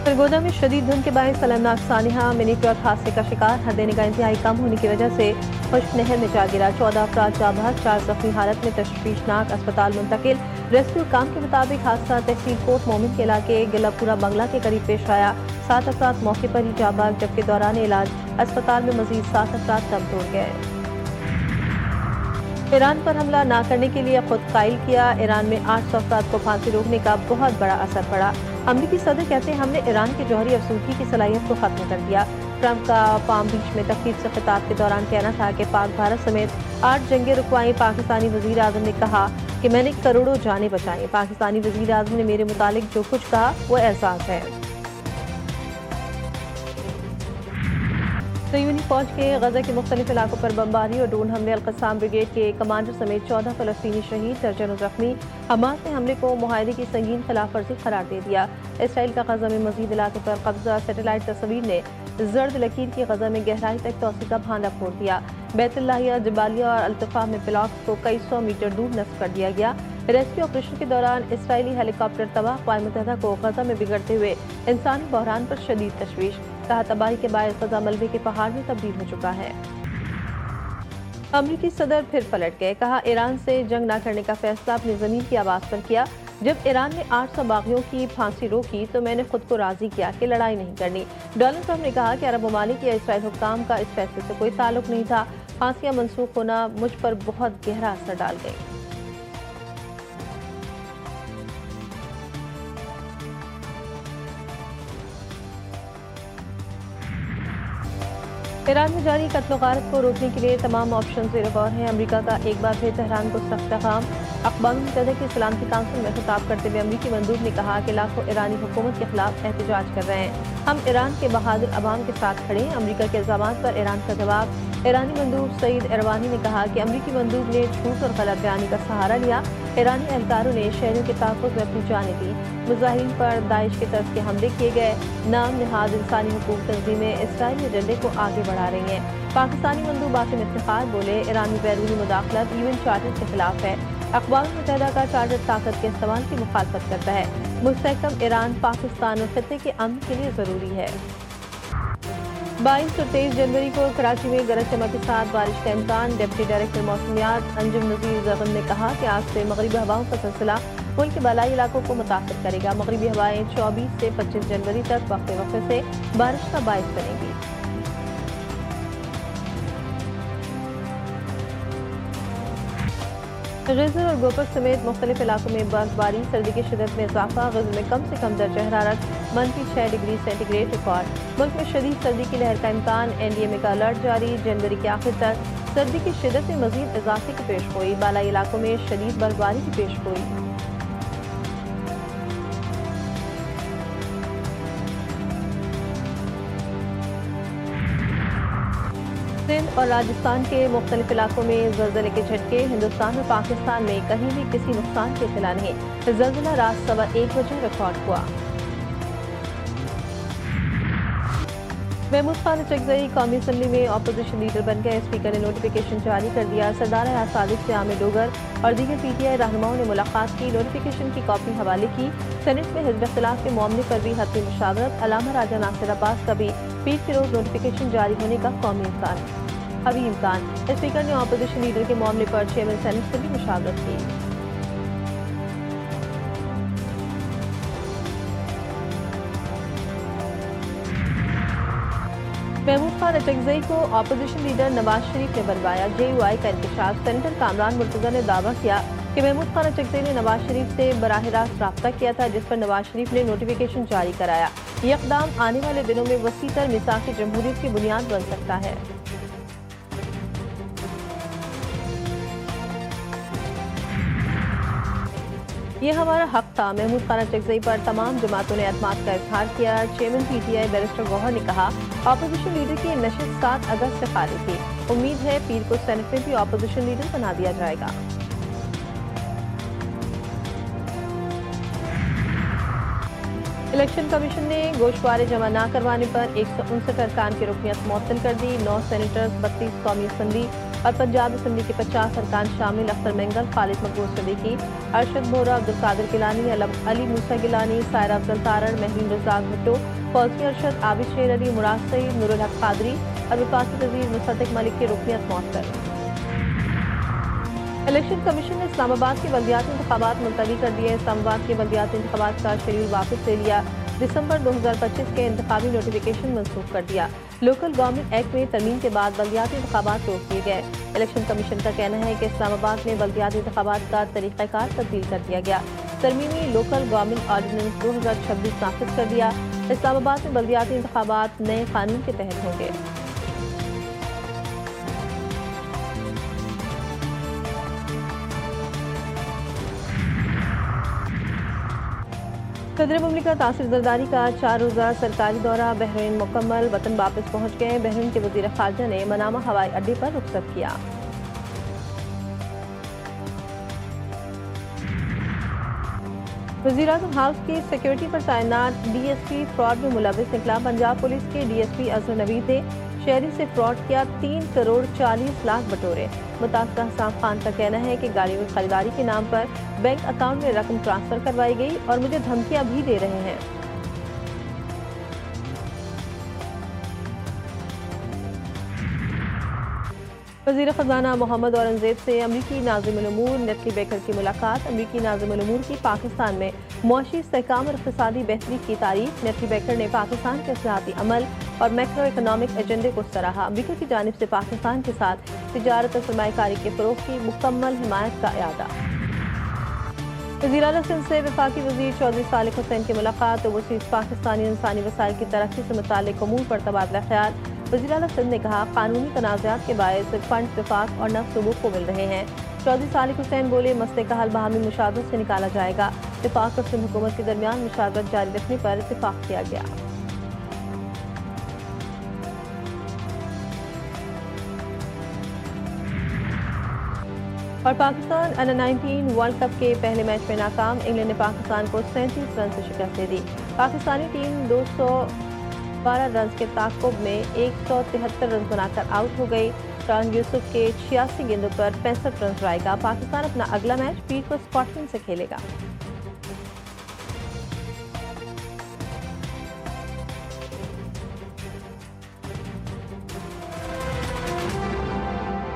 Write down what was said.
सरगोदा में शदीद धुंध के बायस अलमनाक सानिहा मिनी ट्रक हादसे का शिकार। हद देने का इंतहाई कम होने की वजह से खुश्क नहर में जा गिरा। 14 अफराद जाँ बहक, 4 जख्मी हालत में तशवीशनाक अस्पताल मुंतकिल। रेस्क्यू काम के मुताबिक हादसा तहसील कोट मोमिन के इलाके गिलापुरा बंगला के करीब पेश आया। 7 अफराद मौके पर ही जाँ बहक, जबकि दौरान इलाज अस्पताल में मजीद 7 अफराद दम तोड़ गए। ईरान पर हमला न करने के लिए खुद कायल किया। ईरान में 800 अफराद को फांसी रोकने का बहुत बड़ा असर पड़ा। अमरीकी सदर कहते हैं हमने ईरान की जौहरी अफसूदगी की सलाहियत को खत्म कर दिया। ट्रंप का पाम बीच में तकरीब से खिताब के दौरान कहना था कि पाक भारत समेत 8 जंगें रुकवाई। पाकिस्तानी वजीर आजम ने कहा कि मैंने करोड़ों जानें बचाई। पाकिस्तानी वजीर आजम ने मेरे मुतालिक जो कुछ कहा वो एहसास है। यूनी फौज के गजा के मुख्तलिफ इलाकों पर बमबारी और ड्रोन हमले। अल-क़स्साम ब्रिगेड के कमांडर समेत 14 फलस्तीनी शहीद, दर्जनों जख्मी। हमास ने हमले को मुआहदे की संगीन खिलाफ वर्जी करार दे दिया। इसराइल का गजा में मजीद इलाके पर कब्जा। सैटेलाइट तस्वीर ने जर्द लकीर की गजा में गहराई तक तोसी का भांडा फोड़ दिया। बैतुल्लाहिया, जबालिया और अल्तफा में ब्लॉक्स को कई 100 मीटर दूर नस्ब कर दिया गया। रेस्क्यू ऑपरेशन के दौरान इसराइली हेलीकॉप्टर तबाह। अक़वाम मुत्तहिदा को गजा में बिगड़ते हुए इंसानी बहरान पर शदीद तशवीश। कहा तबाही के बायस गजा मलबे के पहाड़ में तब्दील हो चुका है। अमरीकी सदर फिर पलट गए। कहा ईरान से जंग न करने का फैसला अपनी जमीन की आवाज पर किया। जब ईरान ने 800 बागियों की फांसी रोकी तो मैंने खुद को राजी किया कि लड़ाई नहीं करनी। डोनाल्ड ट्रंप ने कहा कि अरब ममालिक या इसराइल हुक्काम का इस फैसले से कोई ताल्लुक नहीं था। फांसियां मनसूख होना मुझ पर बहुत गहरा असर डाल गई। ईरान में जारी कत्ल गारत को रोकने के लिए तमाम ऑप्शन ज़ेर गौर हैं। अमरीका का एक बार फिर तेहरान को सख्त पैगाम। अक़वाम मुत्तहिदा की सलामती काउंसिल में खिताब करते हुए अमरीकी मंदूब ने कहा कि लाखों ईरानी हुकूमत के खिलाफ एहतजाज कर रहे हैं। हम ईरान के बहादुर अवाम के साथ खड़े हैं। अमरीका के इल्ज़ामात पर ईरान का जवाब। ईरानी मंदूब सईद इरवानी ने कहा कि अमरीकी मंदूब ने झूठ और गलत बयानी का सहारा लिया। ईरानी एहलकारों ने शहरों के तहफ़्फ़ुज़ में अपनी जानें दी। मुजाहिरीन पर दाइश के तर्ज के हमले किए गए। नाम नहाद इंसानी हुकूक तंजीमें इसराइली एजेंडे को आगे बढ़ा रही हैं। पाकिस्तानी मंदूब बासिम इफ्तिखार बोले ईरान में बैरूनी मुदाखलत यूएन चार्टर के खिलाफ है। अक़वाम मुत्तहिदा का चार्टर ताकत के इस्तेमाल की मुखालफत करता है। मुस्तहकम ईरान पाकिस्तान और खित्ते के अमन के लिए ज़रूरी है। 22 और 23 जनवरी को कराची में गरज चमक के साथ बारिश का इम्कान। डिप्टी डायरेक्टर मौसमियात अंजुम नज़ीर ज़गन ने कहा कि आज से मगरिबी हवाओं का सिलसिला मुल्क के बलाई इलाकों को मुतासिर करेगा। मगरिबी हवाएं 24 से 25 जनवरी तक वक्फे वक्फे से बारिश का बायस बनेगी। ग़ज़र और गोपर समेत मुख्तलिफ इलाकों में बर्फबारी। सर्दी की शिदत में इजाफा। ग़ज़र में कम से कम दर्जा हरारत -6 डिग्री सेंटीग्रेड रिकॉर्ड। मुल्क में शदीद सर्दी की लहर का इम्कान। NDMA का अलर्ट जारी। जनवरी के आखिर तक सर्दी की शिदत में मजीद इजाफे की पेशगोई। बालाई इलाकों में शदीद बर्फबारी की पेशगोई। सिंध और राजस्थान के मुख्तलिफ इलाकों में ज़लज़ले के झटके। हिंदुस्तान और पाकिस्तान में कहीं भी किसी नुकसान की इत्तला नहीं। ज़लज़ला रात 1:15 बजे रिकॉर्ड हुआ। महमूद खान चकजई कौमी असम्बली में अपोजिशन लीडर बन गए। स्पीकर ने नोटिफिकेशन जारी कर दिया। सरदार हयात सादिक से आमिर डोगर और दीगर PTI रहनुमाओं ने मुलाकात की। नोटिफिकेशन की कॉपी हवाले की। सेनेट में हिज़्ब इख्तिलाफ के मामले पर भी हतमी मुशावरत। अलामा राजा नासिर अब्बास का भी पीर के रोज नोटिफिकेशन जारी होने का कौमी इम्कान। स्पीकर ने अपोजिशन लीडर के मामले पर चेयरमैन सेनेट से भी मुशावरत की। महमूद खान चकजई को अपोजिशन लीडर नवाज शरीफ ने बनवाया। JUI का इंकशाफ। सेनेटर कामरान मुर्तज़ा ने दावा किया कि महमूद खान चकजई ने नवाज शरीफ से बराह रास्त राब्ता किया था, जिस पर नवाज शरीफ ने नोटिफिकेशन जारी कराया। ये इक़दाम आने वाले दिनों में वसीतर मिसाक़ जमहूरियत की बुनियाद बन सकता है। ये हमारा हक था। महमूद खान चकजई पर तमाम जमातों ने एतमाद का इजहार किया। चेयरमैन PTI बैरिस्टर गौहर ने कहा अपोजिशन लीडर की नशिस्त 7 अगस्त से खाली थी। उम्मीद है पीर को सेनेट में भी अपोजिशन लीडर बना दिया जाएगा। इलेक्शन कमीशन ने गोशवारे जमा न करवाने पर 159 अरकान की रुकनियत मुअत्तल कर दी। 9 सेनेटर्स, 32 कौमी असम्बली और पंजाब असम्बली के 50 अरकान शामिल अख्तर मेंगल, खालिद मकबूल सिद्दीकी, अरशद बोरा, अब्दुल कादिर गिलानी, अली मूसा गिलानी, सायरा अफजल तारण, महरीन रज़ाक भुट्टो, फौजी अरशद, आबिद शेर अली, मुराद सईद, नूरुल हक कादरी और वफाकी वज़ीर मुसद्दिक मलिक की रुकनियत मौसर। इलेक्शन कमीशन ने इस्लामाबाद के बल्दियाती इंतखाबात मुलतवी कर दिए। इस्लामाबाद के बल्दियाती इंतखाबात का शेड्यूल वापस ले लिया। दिसंबर 2025 के इंतखाबी नोटिफिकेशन मनसूख कर दिया। लोकल गवर्नमेंट एक्ट में तरमीम के बाद बल्दियाती इंतखाबात रोक दिए गए। इलेक्शन कमीशन का कहना है कि इस्लामाबाद में बल्दियाती इंतखाबात का तरीक़ाकार तब्दील कर दिया गया। तरमीमी लोकल गवर्नमेंट ऑर्डिनेंस 2026 नाफिज कर दिया। इस्लामाबाद में बल्दियाती इंतखाबात नए कानून के तहत होंगे। सदर मुमलिकत आसिफ जरदारी का 4 रोज़ा सरकारी दौरा, बहरीन मुकम्मल, वतन वापस पहुँच गए। बहरीन के वज़ीर ख़ारजा ने मनामा हवाई अड्डे पर रुखसत किया। वज़ीर-ए-आज़म हाउस की सिक्योरिटी पर तैनात DSP फ्रॉड में मुलविस निकला। पंजाब पुलिस के DSP अजहर नवीद ने शहरी से फ्रॉड किया, 3 करोड़ 40 लाख बटोरे। मुतासरा हसाम खान का कहना है कि गाड़ियों की खरीदारी के नाम पर बैंक अकाउंट में रकम ट्रांसफर करवाई गई और मुझे धमकियां भी दे रहे हैं। वज़ीर ख़ज़ाना मोहम्मद औरंगज़ेब से अमरीकी नाज़िमुल उमूर नेटली बेकर की मुलाकात। अमरीकी नाज़िमुल उमूर की पाकिस्तान में मुआशी इस्तेहकाम और इक़्तिसादी बेहतरी की तारीफ। नेटली बेकर ने पाकिस्तान के सियासी अमल और मैक्रो इकनॉमिक एजेंडे को सराहा। अमरीका की जानिब से पाकिस्तान के साथ तिजारत और सरमायाकारी के फ़रोग़ की मुकम्मल हिमायत का इआदा। वज़ीर आला सिंध से वफाकी वज़ीर चौधरी सालिक हुसैन की मुलाकात। ओवरसीज़ पाकिस्तानी इंसानी वसाइल की तरक्की से मुताल्लिक़ अमूर पर तबादला ख्याल। वज़ीर आला सिंध ने कहा, कानूनी तनाज़ात के बायस फंड वफाक और नफ़ सबूत को मिल रहे हैं। चौधरी सालिक हुसैन बोले, मसले का हल बाहमी मुशावरत से निकाला जाएगा। वफाक और सिंध हुकूमत के दरमियान मुशावरत जारी रखने पर इत्तिफाक किया गया। और पाकिस्तान अंडर-19 वर्ल्ड कप के पहले मैच में नाकाम। इंग्लैंड ने पाकिस्तान को 37 रन से शिकस्त दे दी। पाकिस्तानी टीम 212 रन के ताक़ुब में 173 रन बनाकर आउट हो गई। शान यूसुफ के 86 गेंदों पर 65 रन आएगा। पाकिस्तान अपना अगला मैच पीर को स्कॉटलैंड से खेलेगा।